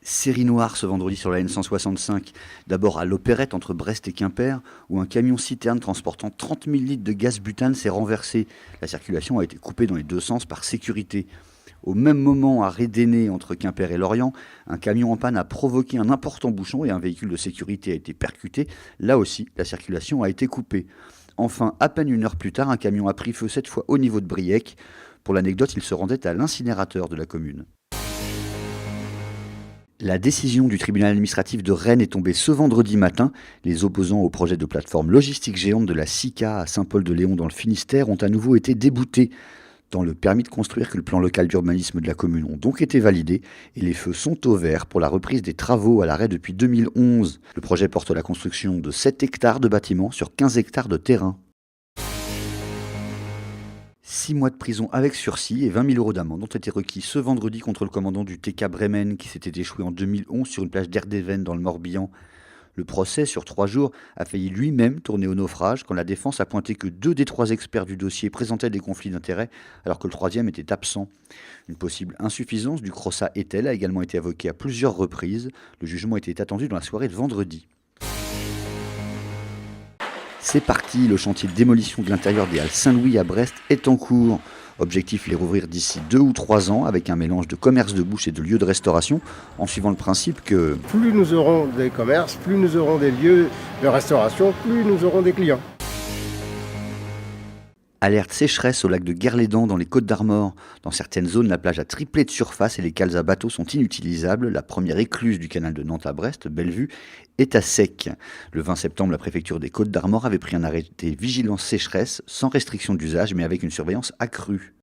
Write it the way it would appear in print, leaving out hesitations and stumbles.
Série noire ce vendredi sur la N165, d'abord à l'Opérette entre Brest et Quimper, où un camion-citerne transportant 30 000 litres de gaz butane s'est renversé. La circulation a été coupée dans les deux sens par sécurité. Au même moment, à Rédéné, entre Quimper et Lorient, un camion en panne a provoqué un important bouchon et un véhicule de sécurité a été percuté. Là aussi, la circulation a été coupée. Enfin, à peine une heure plus tard, un camion a pris feu, cette fois au niveau de Briec. Pour l'anecdote, il se rendait à l'incinérateur de la commune. La décision du tribunal administratif de Rennes est tombée ce vendredi matin. Les opposants au projet de plateforme logistique géante de la SICA à Saint-Paul-de-Léon dans le Finistère ont à nouveau été déboutés. Tant le permis de construire que le plan local d'urbanisme de la commune ont donc été validés et les feux sont au vert pour la reprise des travaux à l'arrêt depuis 2011. Le projet porte la construction de 7 hectares de bâtiments sur 15 hectares de terrain. 6 mois de prison avec sursis et 20 000 € d'amende ont été requis ce vendredi contre le commandant du TK Bremen qui s'était échoué en 2011 sur une plage d'Erdeven dans le Morbihan. Le procès, sur 3 jours, a failli lui-même tourner au naufrage quand la défense a pointé que 2 des 3 experts du dossier présentaient des conflits d'intérêts alors que le 3e était absent. Une possible insuffisance du CROSA Etel a également été évoquée à plusieurs reprises. Le jugement était attendu dans la soirée de vendredi. C'est parti, le chantier de démolition de l'intérieur des Halles Saint-Louis à Brest est en cours. Objectif, les rouvrir d'ici 2 ou 3 ans avec un mélange de commerce de bouche et de lieux de restauration en suivant le principe que plus nous aurons des commerces, plus nous aurons des lieux de restauration, plus nous aurons des clients. Alerte sécheresse au lac de Guerlédan dans les Côtes-d'Armor. Dans certaines zones, la plage a triplé de surface et les cales à bateaux sont inutilisables. La première écluse du canal de Nantes à Brest, Bellevue, est à sec. Le 20 septembre, la préfecture des Côtes-d'Armor avait pris un arrêté vigilance sécheresse sans restriction d'usage mais avec une surveillance accrue.